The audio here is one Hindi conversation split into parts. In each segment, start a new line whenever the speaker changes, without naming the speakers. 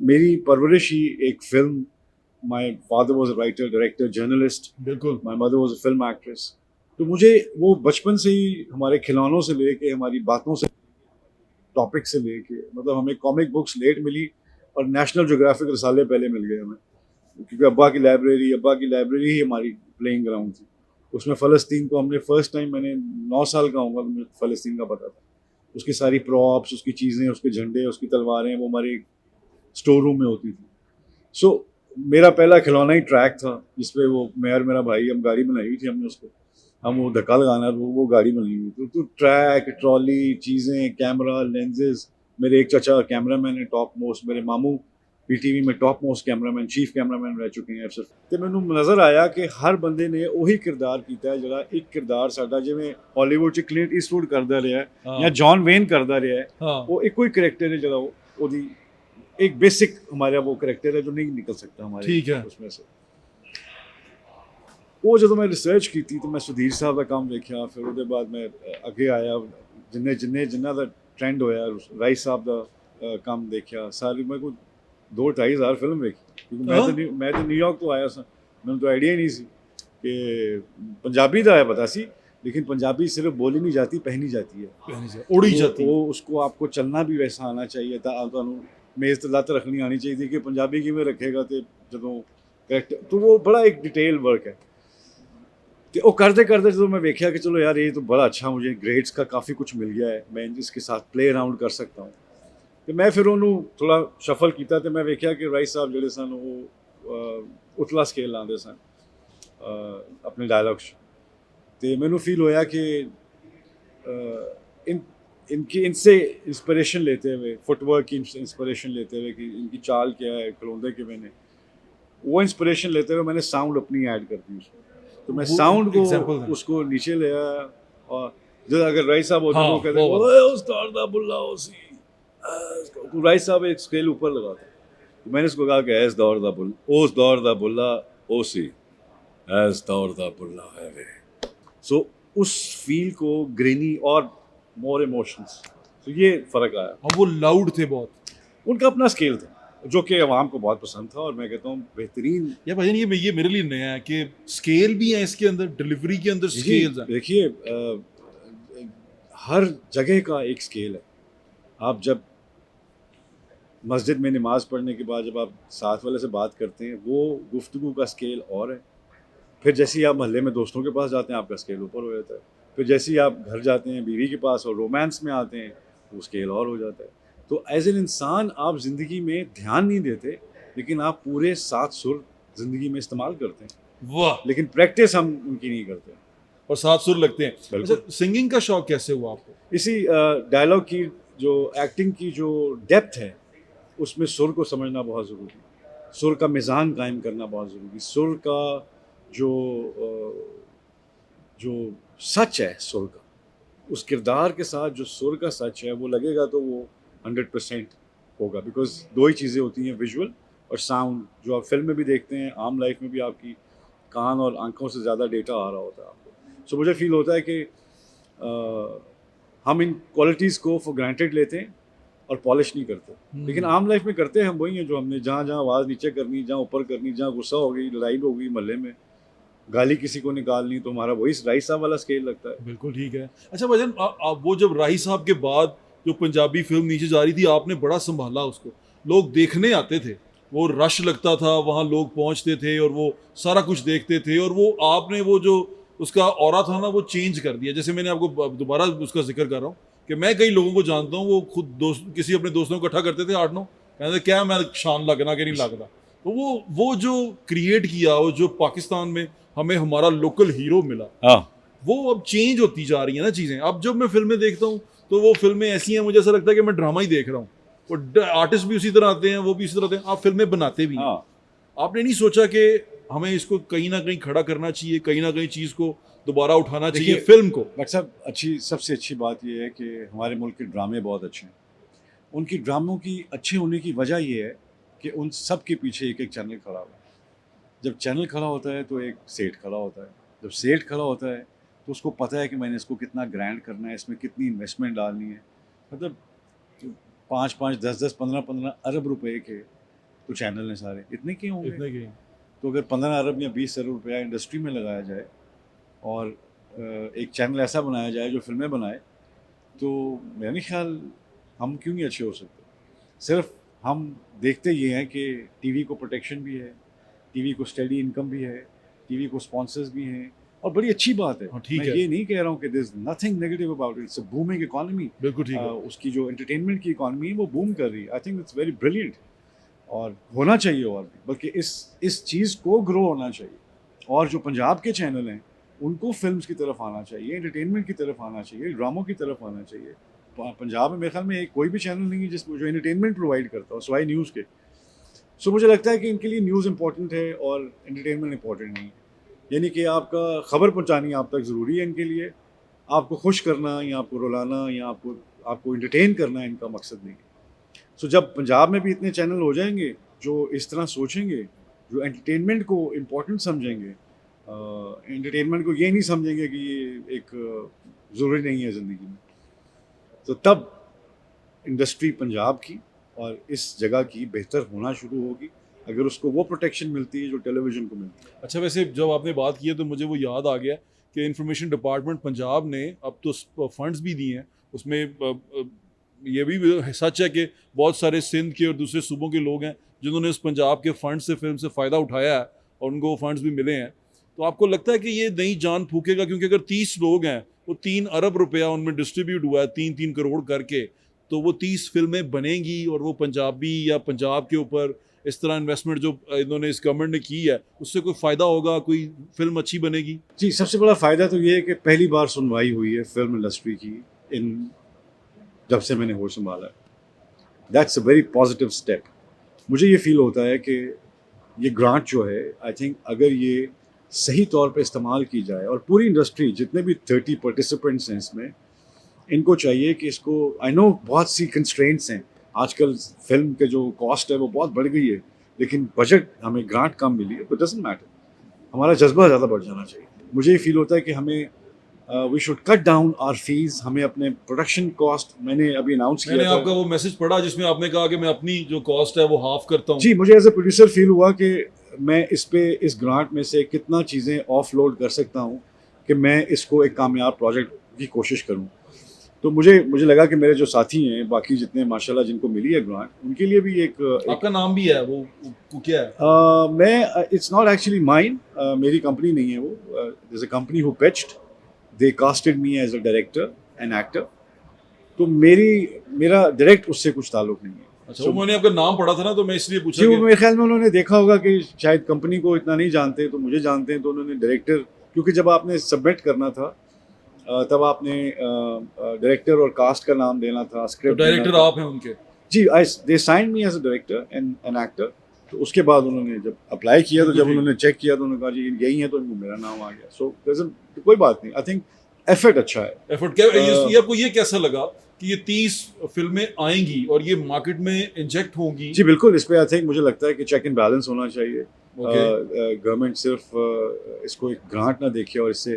मेरी परवरिश ही एक film, my father was a writer, director, journalist,
बिल्कुल।
My mother was a film actress. तो मुझे वो बचपन से ही हमारे खिलौनों से लेके हमारी बातों से, टॉपिक से लेके, मतलब हमें कॉमिक बुक्स लेट मिली और नेशनल ज्योग्राफिक रसाले पहले मिल गए हमें, क्योंकि अब्बा की लाइब्रेरी ही हमारी प्लेइंग ग्राउंड थी। उसमें फ़लस्तीन को हमने फर्स्ट टाइम, मैंने 9 साल का हूँगा तो मुझे फ़लस्तीन का पता था। उसकी सारी प्रॉप्स, उसकी चीज़ें, उसके झंडे, उसकी तलवारें, वो हमारे स्टोर रूम में होती थी। सो मेरा पहला खिलौना ही ट्रैक था, जिसपे वो मैं और मेरा भाई, हम गाड़ी बनाई हुई थी हमने उसको, हम वो धक्का लगाना, वो गाड़ी बनी हुई थी। तो ट्रैक, ट्रॉली, चीज़ें, कैमरा, लेंसेज, मेरे एक चाचा कैमरामैन है टॉप मोस्ट, मेरे मामू पीटीवी में top most cameraman, chief cameraman रह चुके हैं सिर्फ। तो मैनू नज़र आया कि हर बंदे ने ਉਹੀ किरदार कीता है ਜਿਹੜਾ एक किरदार ਸਾਡਾ ਜਿਵੇਂ ਹਾਲੀਵੁੱਡ 'ਚ ਕਲਿੰਟ ਈਸਟਵੁੱਡ ਕਰਦਾ ਰਿਹਾ ਹੈ ਜਾਂ
हाँ
जॉन वेन करता रहा है,
हाँ।
वो एक कोई करेक्टर है ਜਿਹੜਾ ਉਹਦੀ एक बेसिक हमारा वो करेक्टर है जो नहीं निकल सकता हमारे
ठीक है।
उसमें से। ਉਹ ਜਦੋਂ ਮੈਂ ਰਿਸਰਚ ਕੀਤੀ ਤੇ ਮੈਂ ਸੁਧੀਰ ਸਾਹਿਬ ਦਾ ਕੰਮ ਵੇਖਿਆ, ਫਿਰ ਉਹਦੇ ਬਾਅਦ ਮੈਂ ਅੱਗੇ ਆਇਆ, ਜਿਨ੍ਹਾਂ ਦਾ ਟ੍ਰੈਂਡ ਹੋਇਆ, ਰਾਈਸ ਸਾਹਿਬ ਦਾ ਕੰਮ ਦੇਖਿਆ, ਸਾਰੀ ਮੈਂ ਕੋਈ 2-2.5 ਹਜ਼ਾਰ ਫਿਲਮ ਵੇਖੀ, ਕਿਉਂਕਿ ਮੈਂ ਤਾਂ ਨਿਊਯਾਰਕ ਤੋਂ ਆਇਆ ਸਾਂ, ਮੈਨੂੰ ਤਾਂ ਆਈਡੀਆ ਹੀ ਨਹੀਂ ਸੀ ਕਿ ਪੰਜਾਬੀ ਦਾ ਹੈ, पता सी, लेकिन पंजाबी सिर्फ बोली नहीं जाती, पहनी जाती है,
उड़ी जाती
वो उसको आपको चलना भी वैसा आना चाहिए था, ਤੁਹਾਨੂੰ ਮੇਜ਼ ਤੇ ਲੱਤ ਰੱਖਣੀ ਆਣੀ ਚਾਹੀਦੀ ਕਿ ਪੰਜਾਬੀ ਕਿਵੇਂ ਰੱਖੇਗਾ, ਤੇ ਜਦੋਂ ਕਰੈਕਟ, तो वो बड़ा एक डिटेल वर्क है। तो वो करते करते जो मैं देखा कि चलो यार ये तो बड़ा अच्छा, मुझे ग्रेड्स का काफ़ी कुछ मिल गया है, मैं इसके साथ प्ले अराउंड कर सकता हूँ। तो मैं फिर उन्होंने थोड़ा शफल किया, तो मैं देखा कि राइस साहब जोड़े सन वो उतला स्केल लाते सन अपने डायलॉग्स, तो मैनू फील होया कि इनसे इंस्पिरेशन लेते हुए, फुटवर्क की इंस्पिरेशन लेते हुए कि इनकी चाल क्या है, खिलौंदे के मैंने वो इंस्पिरेशन लेते हुए मैंने साउंड अपनी ऐड कर दी उसमें। तो मैं
वो
साउंड को
एग्जांपल दें।
उसको नीचे ले आया, और जो अगर राइस साहब होते
हाँ,
तो वो कहते
वो वाला।
ओए उस्ताद दा बुल्ला ओसी, तो राइस साहब एक स्केल ऊपर लगाते, तो मैंने उसको कहा कि एस दौर दा बुल, ओस दौर दा बुल्ला ओसी, एस दौर दा बुल्ला है वे। सो उस फील को ग्रेनी और मोर इमोशंस, तो ये फ़र्क आया।
और वो लाउड थे बहुत।
उनका अपना स्केल था जो कि अवाम को बहुत पसंद था, और मैं कहता हूँ बेहतरीन।
या भाईजान ये मेरे लिए नया है कि स्केल भी है इसके अंदर, डिलीवरी के अंदर
जी
स्केल्स हैं।
देखिए, हर जगह का एक स्केल है। आप जब मस्जिद में नमाज़ पढ़ने के बाद जब आप साथ वाले से बात करते हैं, वो गुफ्तगू का स्केल और है। फिर जैसे ही आप मोहल्ले में दोस्तों के पास जाते हैं, आपका स्केल ऊपर हो जाता है। फिर जैसे ही आप घर जाते हैं बीवी के पास और रोमांस में आते हैं, वो स्केल और हो जाता है। तो एज एन इंसान आप ज़िंदगी में ध्यान नहीं देते, लेकिन आप पूरे 7 सुर ज़िंदगी में इस्तेमाल करते हैं,
वाह।
लेकिन प्रैक्टिस हम उनकी नहीं करते।
और 7 सुर लगते हैं।
बिल्कुल।
अच्छा, सिंगिंग का शौक कैसे हुआ आपको?
इसी डायलॉग की जो एक्टिंग की जो डेप्थ है, उसमें सुर को समझना बहुत ज़रूरी है, सुर का मिज़ान कायम करना बहुत ज़रूरी, सुर का जो जो सच है, सुर का, उस किरदार के साथ जो सुर का सच है वो लगेगा तो वो 100% होगा। बिकॉज 2 ही चीज़ें होती हैं, विजुअल और साउंड, जो आप फिल्म में भी देखते हैं, आम लाइफ में भी आपकी कान और आंखों से ज़्यादा डेटा आ रहा होता है आपको। सो मुझे फील होता है कि हम इन क्वालिटीज़ को फॉर ग्रांटेड लेते हैं और पॉलिश नहीं करते, लेकिन आम लाइफ में करते हैं हम वही हैं जो हमने जहाँ जहाँ आवाज़ नीचे करनी, जहाँ ऊपर करनी, जहाँ गुस्सा हो गई, लड़ाई हो गई मोहल्ले में, गाली किसी को निकालनी, तो हमारा वही राइस साहब वाला स्केल लगता है।
बिल्कुल ठीक है। अच्छा भाईजान, वो जब राही साहब के बाद जो पंजाबी फिल्म नीचे जा रही थी, आपने बड़ा संभाला उसको, लोग देखने आते थे, वो रश लगता था, वहाँ लोग पहुँचते थे और वो सारा कुछ देखते थे, और वो आपने वो जो उसका ऑरा था ना, वो चेंज कर दिया। जैसे मैंने आपको दोबारा उसका जिक्र कर रहा हूँ कि मैं कई लोगों को जानता हूँ, वो खुद दोस्त किसी अपने दोस्तों को इकट्ठा करते थे 8-9, कहते थे क्या मैं शान लगना कि नहीं लगता। तो वो जो क्रिएट किया, वो जो पाकिस्तान में हमें हमारा लोकल हीरो मिला,
हाँ,
वो अब चेंज होती जा रही है ना चीज़ें। अब जब मैं फिल्में देखता हूँ तो वो फिल्में ऐसी हैं, मुझे ऐसा लगता है कि मैं ड्रामा ही देख रहा हूँ। वो आर्टिस्ट भी उसी तरह आते हैं, वो भी उसी तरह आते हैं, आप फिल्में बनाते भी हैं।
हाँ।
आपने नहीं सोचा कि हमें इसको कहीं ना कहीं खड़ा करना चाहिए, कहीं ना कहीं चीज़ को दोबारा उठाना चाहिए,
देखिए,
फिल्म को?
डॉक्टर साहब, सबसे अच्छी बात यह है कि हमारे मुल्क के ड्रामे बहुत अच्छे हैं। उनकी ड्रामों की अच्छे होने की वजह यह है कि उन सब के पीछे एक एक चैनल खड़ा हुआ है। जब चैनल खड़ा होता है तो एक सेठ खड़ा होता है, जब सेठ खड़ा होता है तो उसको पता है कि मैंने इसको कितना ग्रैंड करना है, इसमें कितनी इन्वेस्टमेंट डालनी है। मतलब 5-5, 10-10, 15-15 अरब रुपए के तो चैनल हैं सारे, इतने क्यों होंगे?
इतने की
तो अगर 15 अरब या 20 अरब रुपया इंडस्ट्री में लगाया जाए और एक चैनल ऐसा बनाया जाए जो फिल्में बनाए, तो मेरा नहीं ख्याल हम क्यों नहीं अच्छे हो सकते। सिर्फ हम देखते ये हैं कि टीवी को प्रोटेक्शन भी है, टीवी को स्टेडी इनकम भी है, टीवी को स्पॉन्सर्स भी हैं, और बड़ी अच्छी बात है।
हाँ, ठीक
मैं
है।
ये नहीं कह रहा हूँ कि this nothing negative about it, it's a booming economy.
बिल्कुल ठीक है।
उसकी जो एंटरटेनमेंट की इकोनॉमी है वो बूम कर रही है। I think it's very brilliant और होना चाहिए और भी, बल्कि इस चीज़ को ग्रो होना चाहिए। और जो पंजाब के चैनल हैं उनको फिल्म्स की तरफ आना चाहिए, एंटरटेनमेंट की तरफ आना चाहिए, ड्रामों की तरफ आना चाहिए। पंजाब में मेरे ख्याल में कोई भी चैनल नहीं है जिसमें जो एंटरटेनमेंट प्रोवाइड करता हो सिवाय न्यूज़ के। सो मुझे लगता है कि इनके लिए न्यूज़ इंपॉर्टेंट है और एंटरटेनमेंट इंपॉर्टेंट नहीं है। यानी कि आपका खबर पहुंचानी आप तक ज़रूरी है इनके लिए, आपको खुश करना या आपको रुलाना या आपको एंटरटेन करना इनका मकसद नहीं है। सो जब पंजाब में भी इतने चैनल हो जाएंगे जो इस तरह सोचेंगे, जो एंटरटेनमेंट को इम्पोर्टेंट समझेंगे, एंटरटेनमेंट को ये नहीं समझेंगे कि ये एक ज़रूरी नहीं है ज़िंदगी में, तो तब इंडस्ट्री पंजाब की और इस जगह की बेहतर होना शुरू होगी अगर उसको वो प्रोटेक्शन मिलती है जो टेलीविज़न को मिलती है।
अच्छा, वैसे जब आपने बात की है तो मुझे वो याद आ गया कि इंफॉर्मेशन डिपार्टमेंट पंजाब ने अब तो फंड्स भी दिए हैं उसमें। ये भी सच है कि बहुत सारे सिंध के और दूसरे सूबों के लोग हैं जिन्होंने इस पंजाब के फंड से फिल्म से फ़ायदा उठाया है और उनको फंड्स भी मिले हैं। तो आपको लगता है कि ये नई जान फूकेगा? क्योंकि अगर 30 लोग हैं, वो 3 अरब रुपया उनमें डिस्ट्रीब्यूट हुआ है 3-3 करोड़ करके, तो वो 30 फिल्में बनेंगी और वो पंजाबी या पंजाब के ऊपर इस तरह इन्वेस्टमेंट जो इन्होंने इस गवर्नमेंट ने की है उससे कोई फ़ायदा होगा, कोई फिल्म अच्छी बनेगी?
जी, सबसे बड़ा फ़ायदा तो ये है कि पहली बार सुनवाई हुई है फिल्म इंडस्ट्री की जब से मैंने होश संभाला है। That's a very positive step. मुझे ये फील होता है कि ये ग्रांट जो है, आई थिंक अगर ये सही तौर पे इस्तेमाल की जाए और पूरी इंडस्ट्री जितने भी 30 पार्टिसिपेंट्स हैं इसमें, इनको चाहिए कि इसको, आई नो बहुत सी कंस्ट्रेंट्स हैं आजकल, फिल्म के जो कॉस्ट है वो बहुत बढ़ गई है, लेकिन बजट हमें ग्रांट कम मिली है, बट डजंट मैटर, हमारा जज्बा ज़्यादा बढ़ जाना चाहिए। मुझे ये फील होता है कि हमें we should cut down our fees, हमें अपने प्रोडक्शन कॉस्ट, मैंने अभी अनाउंस
मैंने
किया था।
आपका वो मैसेज पढ़ा जिसमें आपने कहा कि मैं अपनी जो कॉस्ट है वो हाफ करता हूँ।
जी, मुझे एज ए प्रोड्यूसर फील हुआ कि मैं इस ग्रांट में से कितना चीज़ें ऑफलोड कर सकता हूँ कि मैं इसको एक कामयाब प्रोजेक्ट की कोशिश करूँ। तो मुझे लगा कि मेरे जो साथी हैं बाकी जितने माशाल्लाह जिनको मिली है ग्रांट, उनके लिए भी एक
आपका नाम भी है वो क्या है?
मैं इट्स नॉट एक्चुअली माइन, मेरी कंपनी नहीं है वो, there is a company who pitched, they casted me as a director and actor, तो मेरा डायरेक्ट उससे कुछ ताल्लुक नहीं है।
अच्छा, वो मैंने आपका नाम पढ़ा था ना तो मैं इसलिए पूछा
जी, वो
कि
मेरे ख्याल में उन्होंने देखा होगा कि शायद कंपनी को इतना नहीं जानते तो मुझे जानते हैं, तो उन्होंने डायरेक्टर, क्योंकि जब आपने सबमिट करना था तब आपने डायरेक्टर और कास्ट का नाम देना था,
तो
स्क्रिप्ट
डायरेक्टर आप हैं उनके?
जी, they signed me as a director and an actor. तो उसके बाद उन्होंने जब अप्लाई किया, तो जब उन्होंने चेक किया तो उन्होंने कहा जी यही है, तो इनको मेरा नाम आ गया। सो कोई बात नहीं, आई थिंक एफर्ट अच्छा है।
एफर्ट क्या ये आपको ये कैसा लगा कि ये 30 फिल्में आएंगी और ये मार्केट में इंजेक्ट होंगी?
जी बिल्कुल, इस पे आई थिंक मुझे लगता है कि चेक एंड बैलेंस होना चाहिए। गवर्नमेंट सिर्फ इसको एक ग्रांट ना देखे और इससे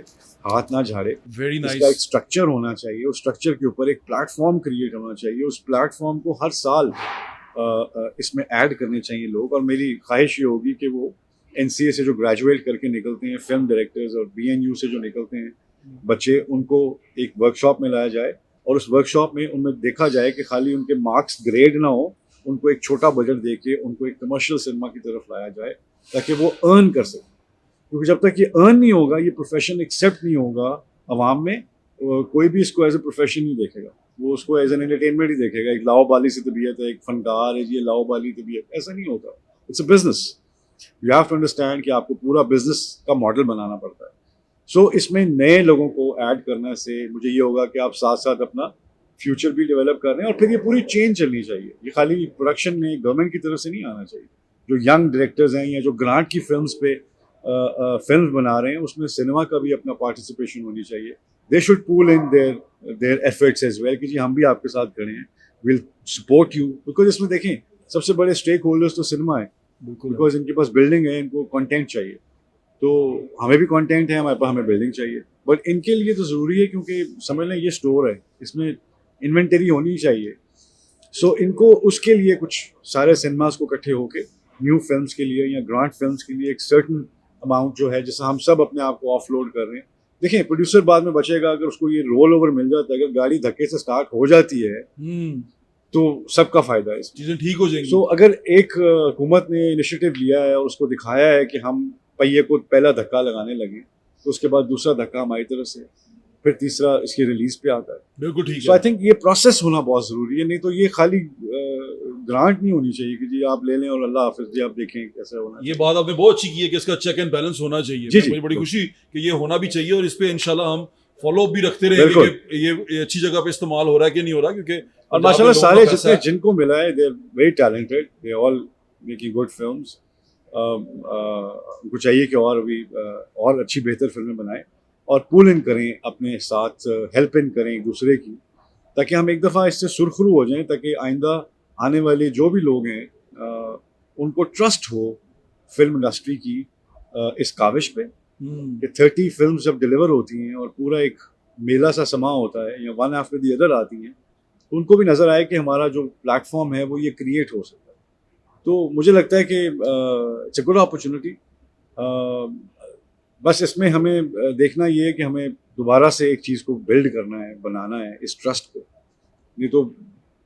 हाथ ना झाड़े।
वेरी
इसका एक
नाइस।
स्ट्रक्चर होना चाहिए, उस स्ट्रक्चर के ऊपर एक प्लेटफॉर्म क्रिएट होना चाहिए, उस प्लेटफॉर्म को हर साल इसमें ऐड करने चाहिए लोग। और मेरी ख्वाहिश ये होगी कि वो NCA से जो ग्रेजुएट करके निकलते हैं फिल्म डायरेक्टर्स और BNU से जो निकलते हैं बच्चे, उनको एक वर्कशॉप में लाया जाए और उस वर्कशॉप में उनमें देखा जाए कि खाली उनके मार्क्स ग्रेड ना हो, उनको एक छोटा बजट दे के उनको एक कमर्शियल सिनेमा की तरफ लाया जाए ताकि वो अर्न कर सके। क्योंकि जब तक ये अर्न नहीं होगा, ये प्रोफेशन एक्सेप्ट नहीं होगा अवाम में, कोई भी इसको एज ए प्रोफेशन नहीं देखेगा, वो उसको एज एन एंटरटेनमेंट ही देखेगा। एक लाओबाली सी तबीयत है, एक फनकार है जी, ये लाओबाली तबीयत, ऐसा नहीं होता। It's a business, you have to understand कि आपको पूरा बिजनेस का मॉडल बनाना पड़ता है। सो इसमें नए लोगों को ऐड करने से मुझे ये होगा कि आप साथ साथ अपना फ्यूचर भी डेवलप कर रहे हैं, और फिर ये पूरी चेन चलनी चाहिए। ये खाली प्रोडक्शन में गवर्नमेंट की तरफ से नहीं आना चाहिए। जो यंग डायरेक्टर्स हैं या जो ग्रांट की फिल्म्स पे फिल्म बना रहे हैं, उसमें सिनेमा का भी अपना पार्टिसिपेशन होनी चाहिए। They should pool in their efforts as well कि जी हम भी आपके साथ खड़े हैं, विल सपोर्ट यू। बिकॉज इसमें देखें सबसे बड़े स्टेक होल्डर्स तो सिनेमा है, बिकॉज इनके पास बिल्डिंग है, इनको कंटेंट चाहिए, तो हमें भी कंटेंट है हमारे पास, हमें बिल्डिंग चाहिए। बट इनके लिए तो ज़रूरी है, क्योंकि समझ लें ये स्टोर है, इसमें इन्वेंटरी होनी चाहिए। सो इनको उसके लिए कुछ सारे सिनेमास को इकट्ठे होके न्यू फिल्म्स के लिए या ग्रांट फिल्म्स के लिए एक सर्टन अमाउंट जो है जिससे हम सब अपने आप को ऑफलोड कर रहे हैं। देखिए प्रोड्यूसर बाद में बचेगा अगर उसको ये रोल ओवर मिल जाता है, अगर गाड़ी धक्के से स्टार्ट हो जाती है तो सबका फायदा है इसमें।
चीजें ठीक हो जाएंगी।
सो अगर एक हुकूमत ने इनिशिएटिव लिया है और उसको दिखाया है कि हम पहिए को पहला धक्का लगाने लगे, तो उसके बाद दूसरा धक्का हमारी तरफ से, फिर तीसरा इसकी रिलीज पे आता है।
बिल्कुल ठीक
सो आई
है।
थिंक ये प्रोसेस होना बहुत जरूरी है, नहीं तो ये खाली ग्रांट नहीं होनी चाहिए कि जी आप ले लें और अल्लाह हाफिज जी आप देखें कैसा होना
ये बात आपने बहुत अच्छी की है कि इसका चेक एंड बैलेंस होना चाहिए।
जी, जी,
मुझे बड़ी
बिल्कुल।
खुशी कि ये होना भी चाहिए और इस पे इंशाल्लाह हम फॉलो अप भी रखते रहेंगे
बिल्कुल।
कि ये अच्छी जगह पे इस्तेमाल हो रहा है कि नहीं हो रहा, क्योंकि
और
पंजाब
माशाल्लाह
में लोगों
सारे
का पैसा
जितने
है।
जिनको मिला है they are very talented, they all making good films. उनको चाहिए कि और भी और अच्छी बेहतर फिल्में बनाएं और पुल इन करें अपने साथ, हेल्प इन करें एक दूसरे की, ताकि हम एक दफ़ा इससे सुरखरू हो जाएं, ताकि आइंदा आने वाले जो भी लोग हैं उनको ट्रस्ट हो फिल्म इंडस्ट्री की इस काविश पे कि 30 फिल्म्स जब डिलीवर होती हैं और पूरा एक मेला सा समा होता है या वन आफ्टर दी अदर आती हैं, तो उनको भी नज़र आए कि हमारा जो प्लेटफॉर्म है वो ये क्रिएट हो सकता है। तो मुझे लगता है कि इट्स अ गुड अपॉर्चुनिटी। बस इसमें हमें देखना ये है कि हमें दोबारा से एक चीज़ को बिल्ड करना है, बनाना है इस ट्रस्ट को, नहीं तो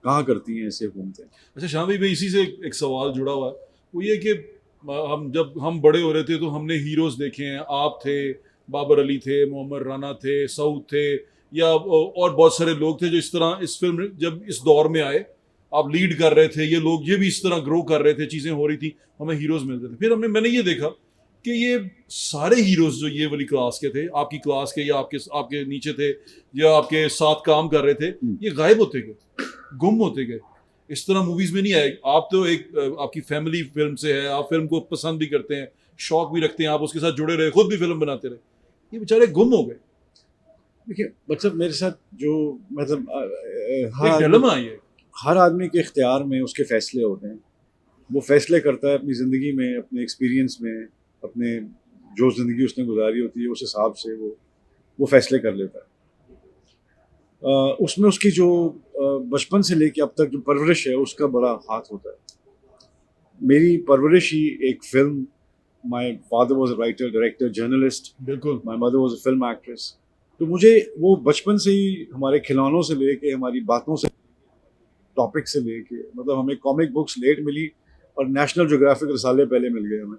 कहाँ करती हैं ऐसे घूमते हैं।
अच्छा शाम भाई, मैं इसी से एक सवाल जुड़ा हुआ है, वो ये कि हम जब हम बड़े हो रहे थे तो हमने हीरोज देखे हैं, आप थे, बाबर अली थे, मोहम्मद राना थे, सऊद थे, या और बहुत सारे लोग थे जो इस तरह इस फिल्म जब इस दौर में आए, आप लीड कर रहे थे, ये लोग ये भी इस तरह ग्रो कर रहे थे, चीज़ें हो रही थी, हमें हीरोज मिलते थे। फिर मैंने ये देखा कि ये सारे हीरोज जो ये वाली क्लास के थे, आपकी क्लास के या आपके नीचे थे या आपके साथ काम कर रहे थे, ये गायब होते गए, गुम होते गए, इस तरह मूवीज में नहीं आए। आप तो एक आपकी फैमिली फिल्म से है, आप फिल्म को पसंद भी करते हैं, शौक भी रखते हैं, आप उसके साथ जुड़े रहे, खुद भी फिल्म बनाते रहे, ये बेचारे गुम हो गए।
देखिए मतलब मेरे साथ जो मतलब
एक डिलेमा है ये।
हर आदमी के इख्तियार में उसके फैसले होते हैं, वो फैसले करता है अपनी ज़िंदगी में, अपने एक्सपीरियंस में, अपने जो ज़िंदगी उसने गुजारी होती है उस हिसाब से वो फैसले कर लेता है। उसमें उसकी जो बचपन से लेके अब तक जो परवरिश है उसका बड़ा हाथ होता है। मेरी परवरिश ही एक film, my father was a writer, director, journalist,
बिल्कुल।
My mother was a film actress. तो मुझे वो बचपन से ही हमारे खिलौनों से लेके, हमारी बातों से, टॉपिक से लेके, मतलब हमें कॉमिक बुक्स लेट मिली और नेशनल ज्योग्राफिक रसाले पहले मिल गए हमें,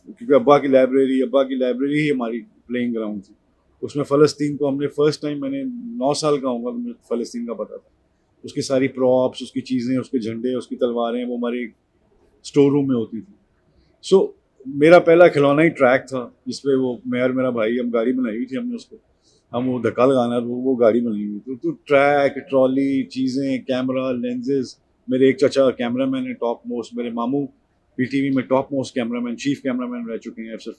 क्योंकि अब्बा की लाइब्रेरी ही हमारी प्लेइंग ग्राउंड थी। उसमें फ़लस्तीन को हमने फर्स्ट टाइम, मैंने 9 साल का होऊंगा तो मुझे फ़लस्तीन का पता था। उसकी सारी प्रॉप्स, उसकी चीज़ें, उसके झंडे, उसकी तलवारें, वो हमारे स्टोर रूम में होती थी। सो मेरा पहला खिलौना ही ट्रैक था जिसपे वो मैं और मेरा भाई, हम गाड़ी बनाई हुई थी हमने उसको, हम वो धक्का लगाना वो गाड़ी बनी हुई। तो ट्रैक, ट्रॉली, चीज़ें, कैमरा, लेंसेज, मेरे एक चाचा कैमरामैन है टॉप मोस्ट, मेरे मामू पीटीवी में top most cameraman, chief cameraman रह चुके हैं, अफसर